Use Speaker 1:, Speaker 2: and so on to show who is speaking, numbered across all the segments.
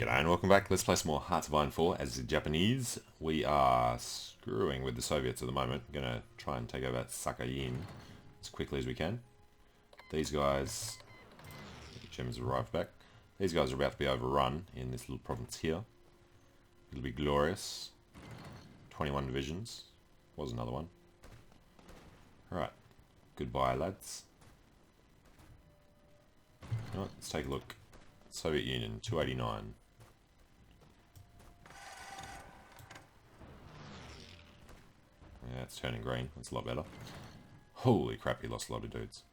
Speaker 1: G'day and welcome back. Let's play some more Hearts of Iron 4 as the Japanese. We are screwing with the Soviets at the moment. Gonna try and take over Sakhalin as quickly as we can. These guys, the Germans have arrived back. These guys are about to be overrun in this little province here. It'll be glorious. 21 divisions. Was another one. Alright. Goodbye, lads. Alright, let's take a look. Soviet Union, 289. Yeah, it's turning green. That's a lot better. Holy crap, he lost a lot of dudes.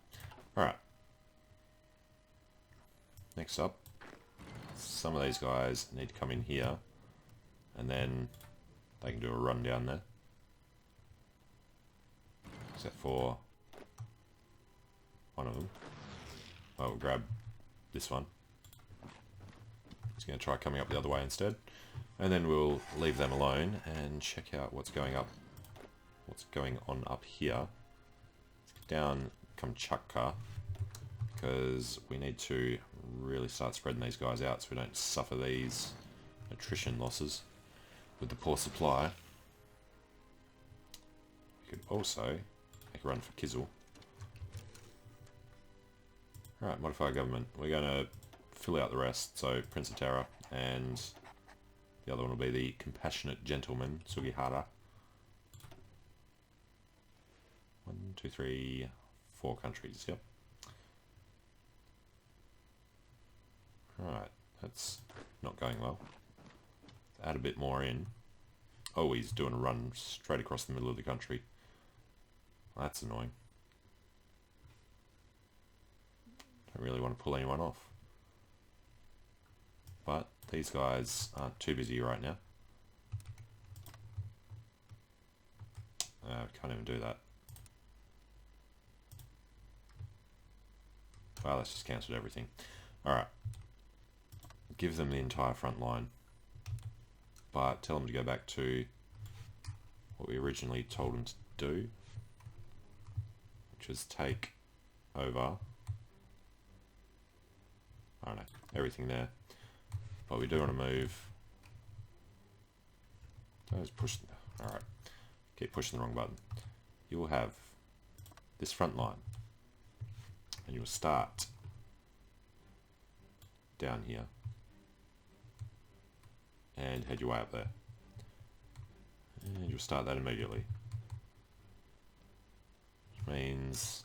Speaker 1: Alright. Next up, some of these guys need to come in here, and then they can do a run down there. Except for one of them. I'll grab this one. He's going to try coming up the other way instead. And then we'll leave them alone and check out what's going on up here. Let's get down Kamchatka, because we need to really start spreading these guys out so we don't suffer these attrition losses with the poor supply. We could also make a run for Kizil. Alright, modify government. We're going to fill out the rest, so Prince of Terror, and the other one will be the Compassionate Gentleman, Sugihara. 1, 2, 3, 4 countries, yep. Alright, that's not going well. Add a bit more in. Oh, he's doing a run straight across the middle of the country. That's annoying. Don't really want to pull anyone off. But these guys aren't too busy right now. Can't even do that. Well, let's just cancel everything. Alright. Give them the entire front line. But tell them to go back to what we originally told them to do. Which is take over, I don't know, everything there. But we do want to move. Don't push. Alright. Keep pushing the wrong button. You will have this front line. And you'll start down here. And head your way up there. And you'll start that immediately. Which means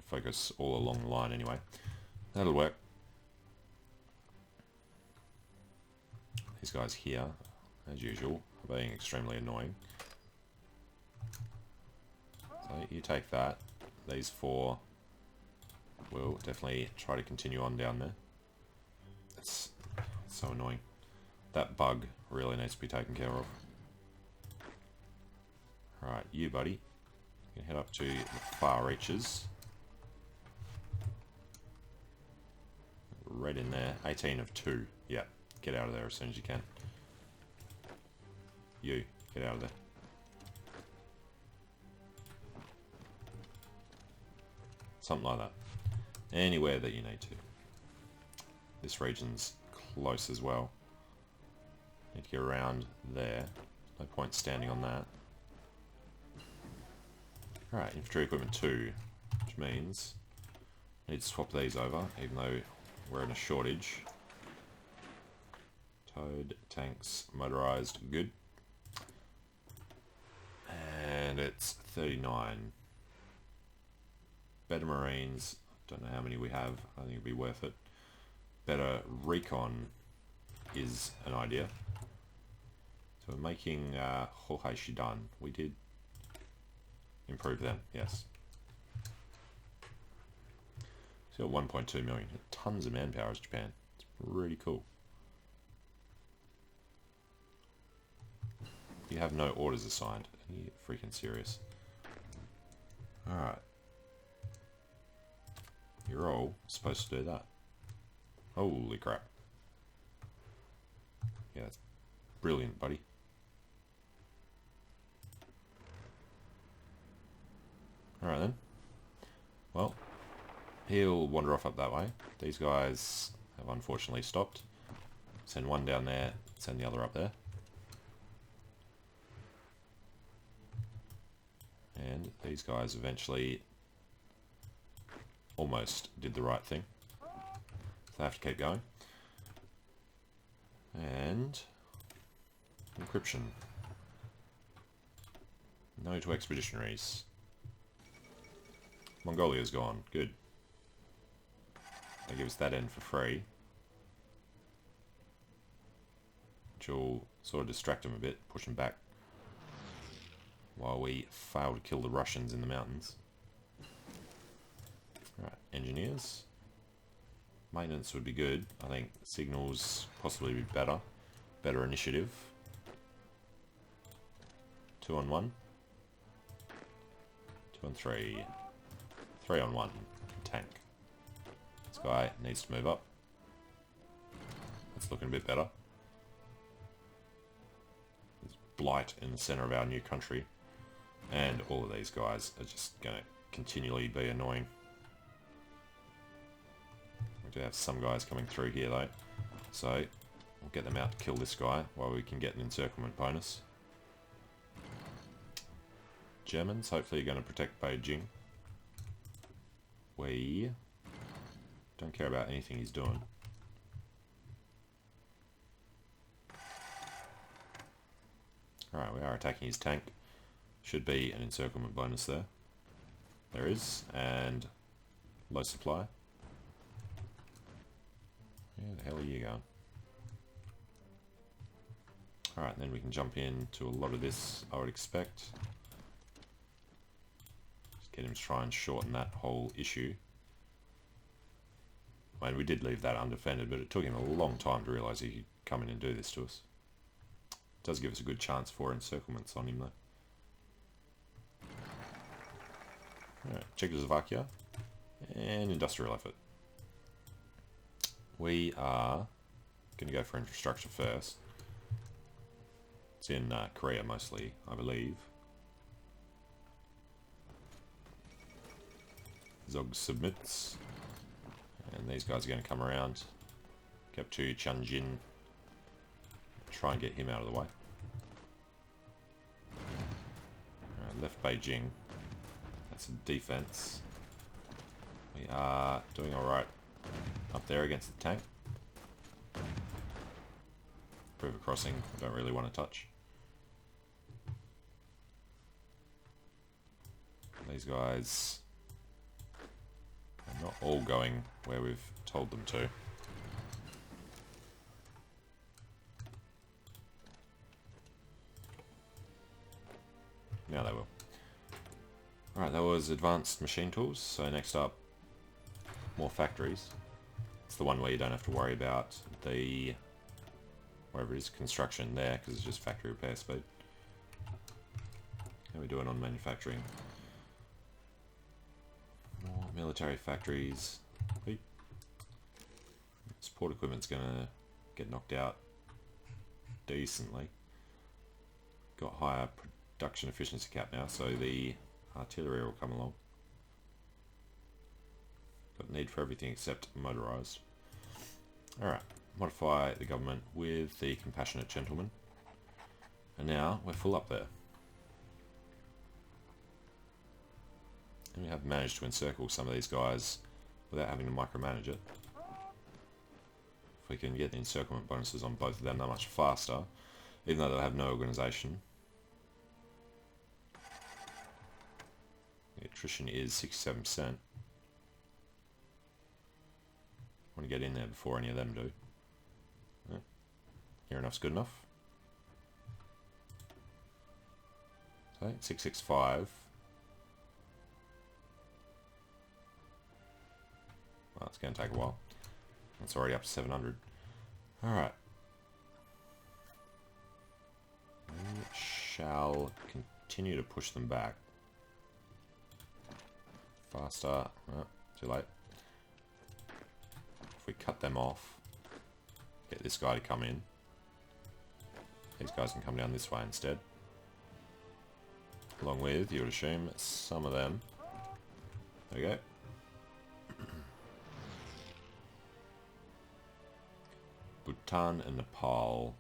Speaker 1: focus all along the line anyway. That'll work. These guys here, as usual, are being extremely annoying. So you take that. These four will definitely try to continue on down there. It's so annoying. That bug really needs to be taken care of. Alright, you buddy. You can head up to the far reaches. Right in there. 18 of 2. Yeah. Get out of there as soon as you can. You, get out of there. Something like that. Anywhere that you need to. This region's close as well. Need to get around there. No point standing on that. Alright, infantry equipment 2, which means I need to swap these over, even though we're in a shortage. Towed, tanks, motorized, good. And it's 39. Better Marines, don't know how many we have, I think it'd be worth it. Better Recon is an idea. So we're making HoI Shidan. We did improve them, yes. So 1.2 million. Tons of manpower as Japan. It's really cool. You have no orders assigned. Are you freaking serious? Alright. You're all supposed to do that. Holy crap. Yeah, that's brilliant, buddy. Alright then. Well, he'll wander off up that way. These guys have unfortunately stopped. Send one down there, send the other up there. And these guys eventually almost did the right thing. So they have to keep going. And encryption. No to expeditionaries. Mongolia's gone. Good. They give us that end for free. Which will sort of distract them a bit, push them back. While we fail to kill the Russians in the mountains. Alright, engineers. Maintenance would be good. I think signals possibly be better. Better initiative. 2 on 1. 2 on 3. 3 on 1. Tank. This guy needs to move up. That's looking a bit better. There's blight in the centre of our new country. And all of these guys are just going to continually be annoying. We do have some guys coming through here though. So we'll get them out to kill this guy while we can get an encirclement bonus. Germans hopefully are going to protect Beijing. We don't care about anything he's doing. Alright, we are attacking his tank. Should be an encirclement bonus there. There is, and low supply. Where the hell are you going? Alright, then we can jump into a lot of this, I would expect. Just get him to try and shorten that whole issue. I mean, we did leave that undefended, but it took him a long time to realise he could come in and do this to us. It does give us a good chance for encirclements on him though. Alright, Czechoslovakia and industrial effort. We are going to go for infrastructure first. It's in Korea mostly, I believe. Zog submits. And these guys are going to come around. Get up to Tianjin. Try and get him out of the way. Alright, left Beijing. That's a defense. We are doing alright up there against the tank. River crossing, I don't really want to touch. These guys are not all going where we've told them to. Now they will. Alright, that was advanced machine tools. So next up, more factories. It's the one where you don't have to worry about the, whatever it is, construction there, because it's just factory repair speed. How are we doing on manufacturing? More military factories. Beep. Support equipment's going to get knocked out decently. Got higher production efficiency cap now, so the artillery will come along. Got need for everything except motorised. Alright, modify the government with the compassionate gentleman. And now we're full up there. And we have managed to encircle some of these guys without having to micromanage it. If we can get the encirclement bonuses on both of them, they're much faster, even though they'll have no organisation. The attrition is 67%. Want to get in there before any of them do. Yeah. Here enough's good enough. So 665. Well, it's going to take a while. It's already up to 700. Alright. We shall continue to push them back. Faster. Oh, too late. If we cut them off, get this guy to come in. These guys can come down this way instead. Along with, you would assume, some of them. There we go. Bhutan and Nepal.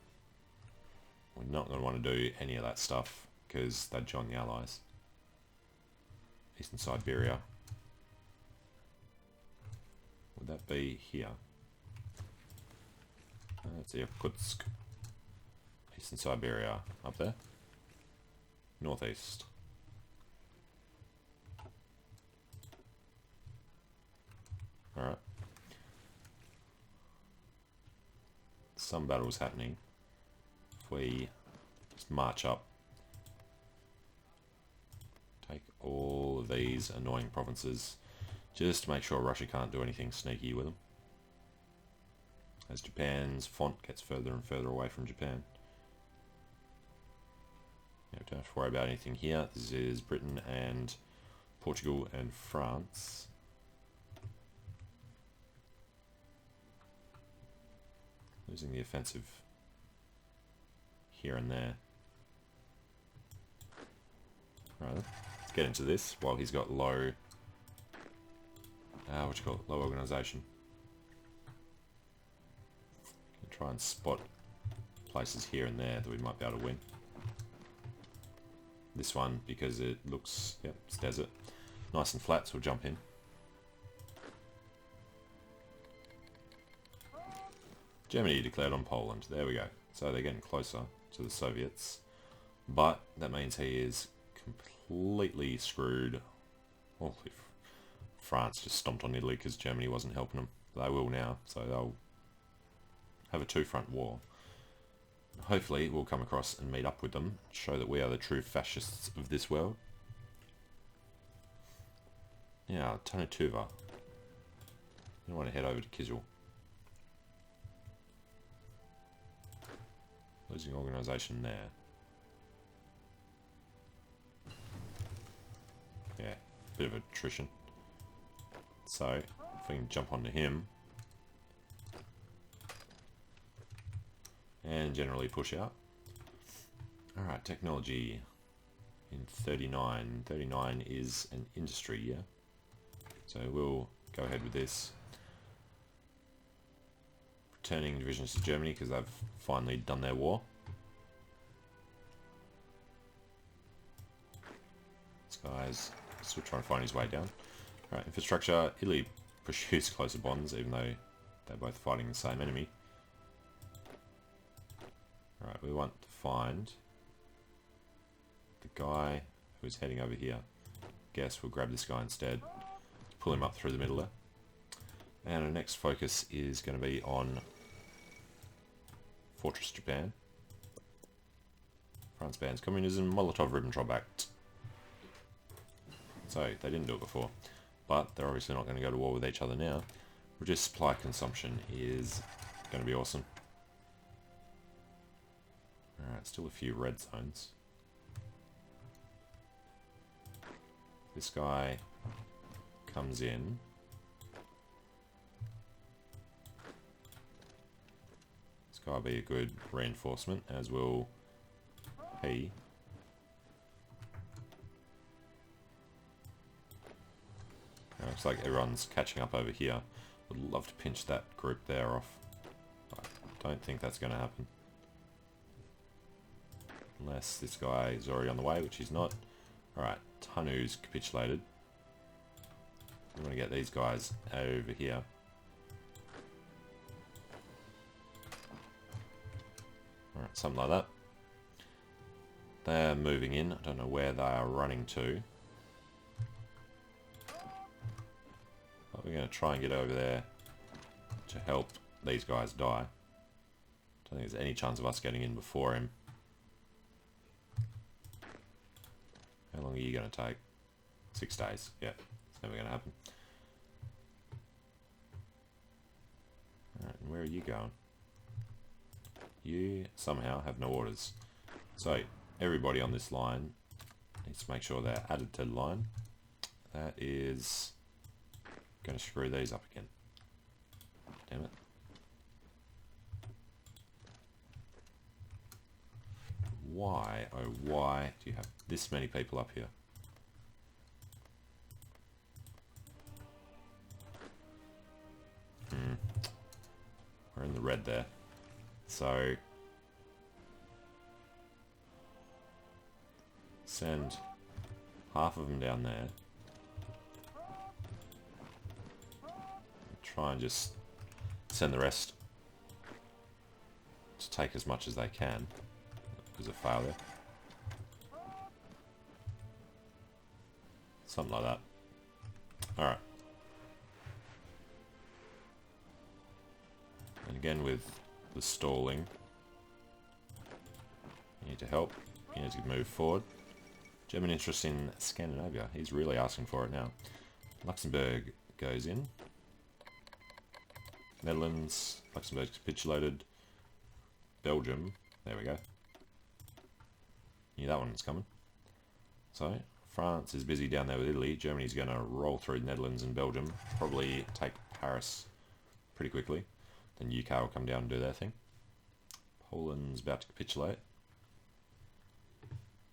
Speaker 1: We're not going to want to do any of that stuff because they'd join the Allies. Eastern Siberia. Would that be here? That's Irkutsk. Eastern Siberia up there. Northeast. Alright. Some battles happening. If we just march up, take all of these annoying provinces, just to make sure Russia can't do anything sneaky with them. As Japan's font gets further and further away from Japan. Yeah, we don't have to worry about anything here. This is Britain and Portugal and France. Losing the offensive here and there. Right, let's get into this while he's got low, what you call it, low organisation. Try and spot places here and there that we might be able to win. This one, because it looks, yep, it's desert. Nice and flat, so we'll jump in. Germany declared on Poland. There we go. So they're getting closer to the Soviets. But that means he is completely screwed. Well, France just stomped on Italy because Germany wasn't helping them. They will now, so they'll have a two-front war. Hopefully we'll come across and meet up with them, show that we are the true fascists of this world. Yeah, Tanutuva. I want to head over to Kizil. Losing organisation there. Yeah, bit of attrition. So, if we can jump onto him. And generally push out. Alright, technology in 39. 39 is an industry, yeah? So we'll go ahead with this. Returning divisions to Germany because they've finally done their war. This guy's still trying to find his way down. Alright, infrastructure. Italy pursues closer bonds even though they're both fighting the same enemy. Alright, we want to find the guy who's heading over here. Guess we'll grab this guy instead. Pull him up through the middle there. And our next focus is going to be on Fortress Japan. France bans communism, Molotov-Ribbentrop Act. So, they didn't do it before. But they're obviously not going to go to war with each other now. Reduced supply consumption is going to be awesome. Alright, still a few red zones. This guy comes in. This guy will be a good reinforcement, as will he. Looks like everyone's catching up over here. Would love to pinch that group there off. I don't think that's going to happen. Unless this guy is already on the way, which he's not. Alright, Tanu's capitulated. We want to get these guys over here. Alright, something like that. They're moving in. I don't know where they are running to. But we're going to try and get over there to help these guys die. Don't think there's any chance of us getting in before him. How long are you going to take? 6 days. Yeah, it's never going to happen. Alright, and where are you going? You somehow have no orders. So, everybody on this line needs to make sure they're added to the line. That is going to screw these up again. Damn it. Why, oh why, do you have this many people up here? We're in the red there. So send half of them down there. Try and just send the rest to take as much as they can. Because of failure. Something like that. Alright. And again with the stalling, you need to help. You need to move forward. German interest in Scandinavia. He's really asking for it now. Luxembourg goes in. Netherlands. Luxembourg capitulated. Belgium. There we go. Knew that one was coming. So, France is busy down there with Italy. Germany's going to roll through Netherlands and Belgium. Probably take Paris pretty quickly. Then UK will come down and do their thing. Poland's about to capitulate.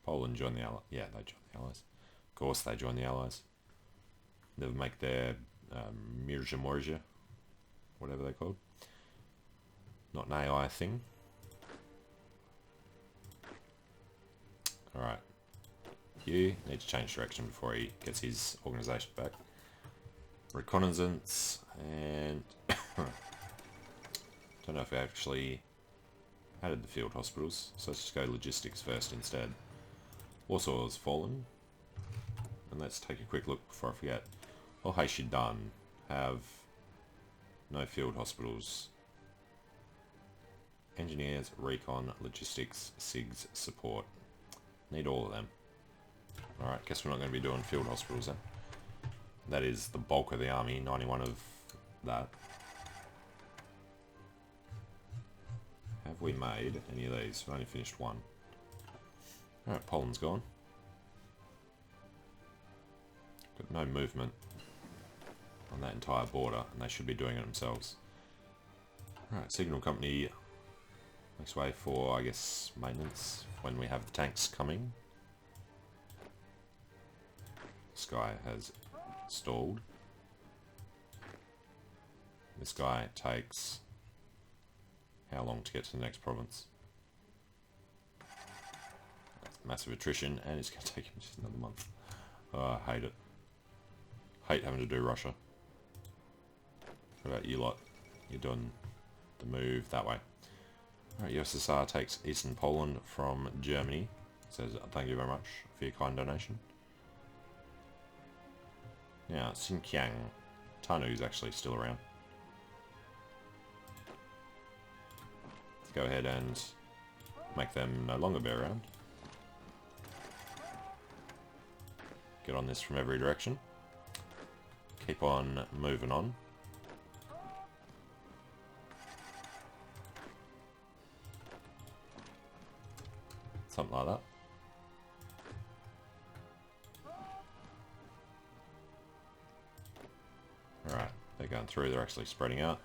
Speaker 1: Poland joined the Allies. Yeah, they joined the Allies. Of course they joined the Allies. They'll make their Mirja, whatever they're called. Not an AI thing. Alright. You need to change direction before he gets his organisation back. Reconnaissance, and don't know if I actually added the field hospitals, so let's just go logistics first instead. Warsaw has fallen, and let's take a quick look before I forget. HoI done. Have no field hospitals. Engineers, recon, logistics, SIGs, support. Need all of them. Alright, guess we're not going to be doing field hospitals then. That is the bulk of the army, 91 of that. Have we made any of these? We've only finished one. Alright, Poland's gone. Got no movement on that entire border, and they should be doing it themselves. Alright, Signal Company makes way for, I guess, maintenance when we have the tanks coming. This guy has stalled. This guy takes how long to get to the next province? That's massive attrition, and it's going to take him just another month. Oh, I hate it. Hate having to do Russia. What about you lot? You're doing the move that way. Alright, USSR takes Eastern Poland from Germany. Says, thank you very much for your kind donation. Now, Xinjiang. Tanu's actually still around. Let's go ahead and make them no longer be around. Get on this from every direction. Keep on moving on. Something like that. Alright, they're going through, they're actually spreading out.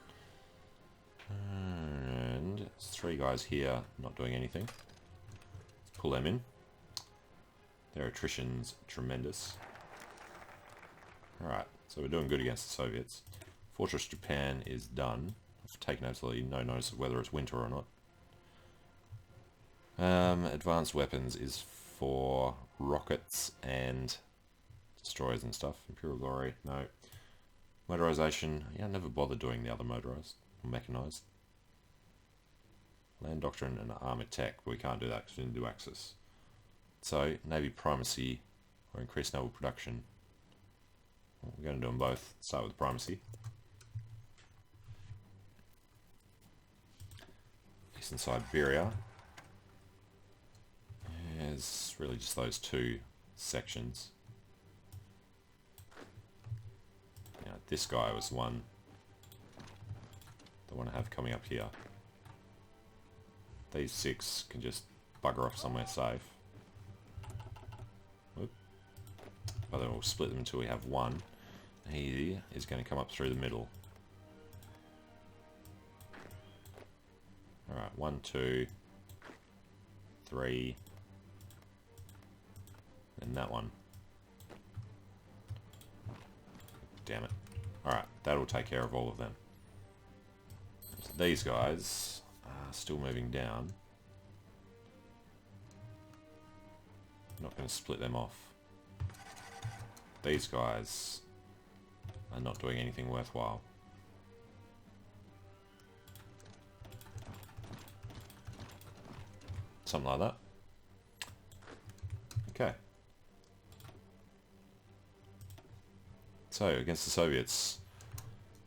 Speaker 1: And there's three guys here not doing anything. Let's pull them in. Their attrition's tremendous. Alright, so we're doing good against the Soviets. Fortress Japan is done. I've taken absolutely no notice of whether it's winter or not. Advanced weapons is for rockets and destroyers and stuff. Imperial Glory, no. Motorization, yeah, I never bothered doing the other motorized or mechanized. Land Doctrine and Armored Tech, but we can't do that because we didn't do Axis. So, Navy Primacy or increased naval production. Well, we're going to do them both. Start with Primacy. Eastern Siberia. There's really just those two sections. Now, this guy was the one I want to have coming up here. These six can just bugger off somewhere safe. Whoop. But then we'll split them until we have one. He is going to come up through the middle. Alright, 1, 2, 3, and that one. Damn it. Alright, that'll take care of all of them. So these guys, still moving down. Not going to split them off. These guys are not doing anything worthwhile. Something like that. Okay. So, against the Soviets,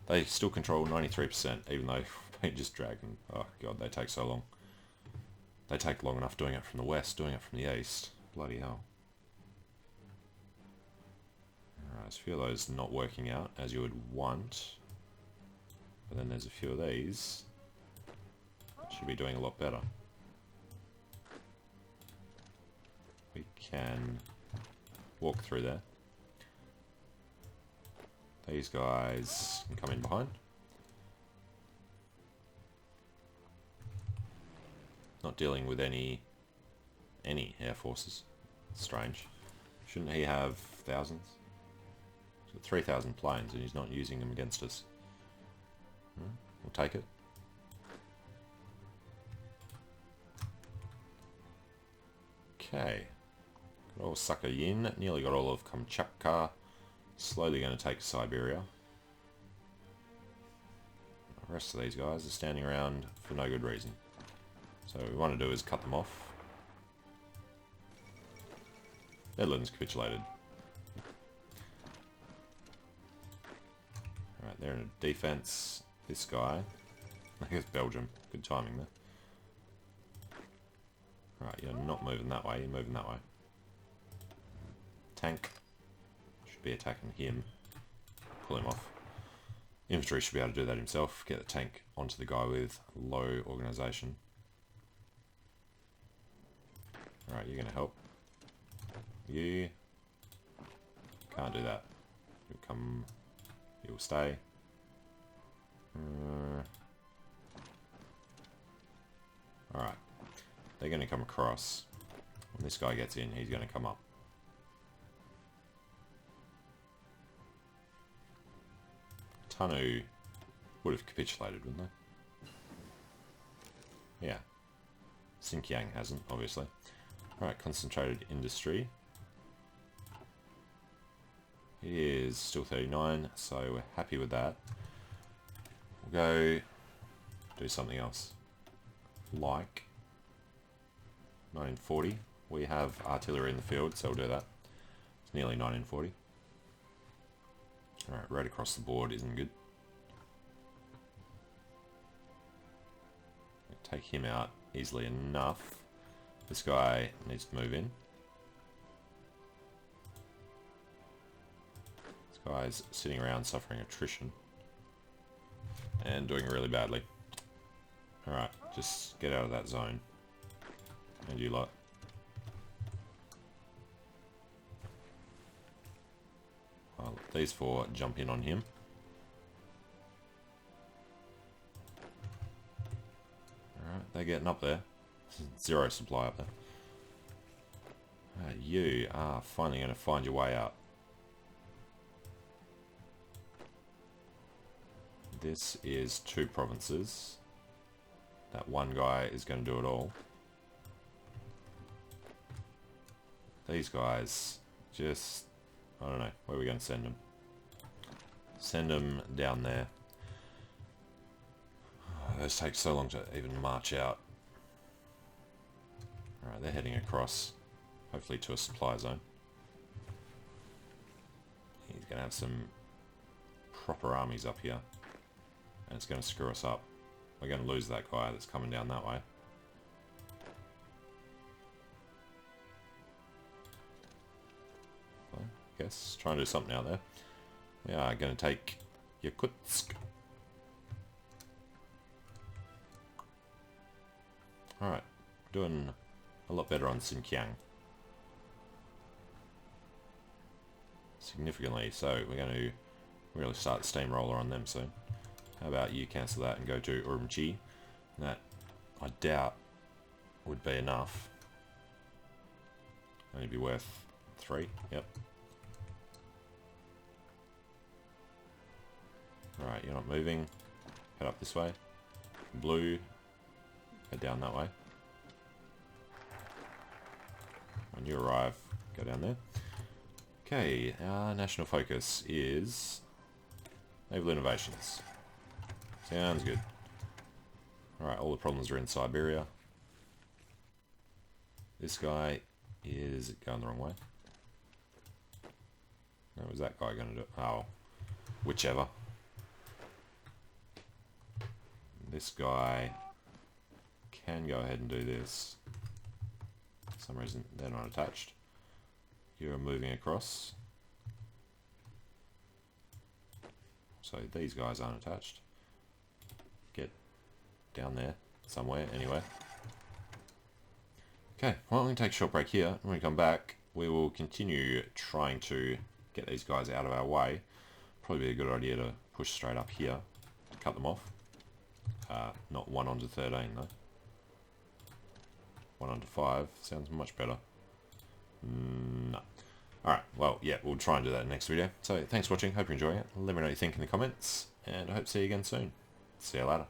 Speaker 1: they still control 93%, even though they just drag them. Oh god, they take so long. They take long enough doing it from the west, doing it from the east. Bloody hell. Alright, there's a few of those not working out as you would want. But then there's a few of these that should be doing a lot better. We can walk through there. These guys can come in behind. Not dealing with any air forces. Strange. Shouldn't he have thousands? He's got 3,000 planes and he's not using them against us. We'll take it. Okay. Got all Sakhalin. Nearly got all of Kamchatka. Slowly going to take Siberia. The rest of these guys are standing around for no good reason. So what we want to do is cut them off. Netherlands capitulated. Alright, they're in a defense. This guy, I guess Belgium. Good timing there. Alright, you're not moving that way, you're moving that way. Tank should be attacking him. Pull him off. Infantry should be able to do that himself. Get the tank onto the guy with low organisation. Alright, you're going to help. You can't do that. You'll come. You'll stay. Alright. They're going to come across. When this guy gets in, he's going to come up. Tanu would have capitulated, wouldn't they? Yeah. Xinjiang hasn't, obviously. Alright, concentrated industry. It is still 39, so we're happy with that. We'll go do something else. Like 1940. We have artillery in the field, so we'll do that. It's nearly 1940. Alright, right across the board isn't good. Take him out easily enough. This guy needs to move in. This guy's sitting around suffering attrition. And doing really badly. Alright, just get out of that zone. And you lot. I'll let these four jump in on him. Alright, they're getting up there. Zero supply up there. You are finally going to find your way out. This is 2 provinces. That one guy is going to do it all. These guys, just, I don't know, where are we going to send them? Send them down there. Those take so long to even march out. Alright, they're heading across, hopefully to a supply zone. He's going to have some proper armies up here. And it's going to screw us up. We're going to lose that guy that's coming down that way. So, I guess, try and do something out there. We are going to take Yakutsk. Alright, doing a lot better on Xinjiang. Significantly, so we're going to really start the steamroller on them soon. How about you cancel that and go to Urumqi? That, I doubt, would be enough. Only be worth 3, yep. Alright, you're not moving. Head up this way. Blue, head down that way. When you arrive, go down there. Okay, our national focus is naval innovations. Sounds good. Alright, all the problems are in Siberia. This guy is going the wrong way. What was that guy going to do? Oh, whichever. This guy can go ahead and do this. For some reason they're not attached. You're moving across. So these guys aren't attached. Get down there somewhere anyway. Okay, well, I'm going to take a short break here. When we come back, we will continue trying to get these guys out of our way. Probably be a good idea to push straight up here to cut them off. Not 1 onto 13 though. 1 onto 5 sounds much better. No. Alright, well, yeah, we'll try and do that in the next video. So, thanks for watching, hope you're enjoying it. Let me know what you think in the comments, and I hope to see you again soon. See you later.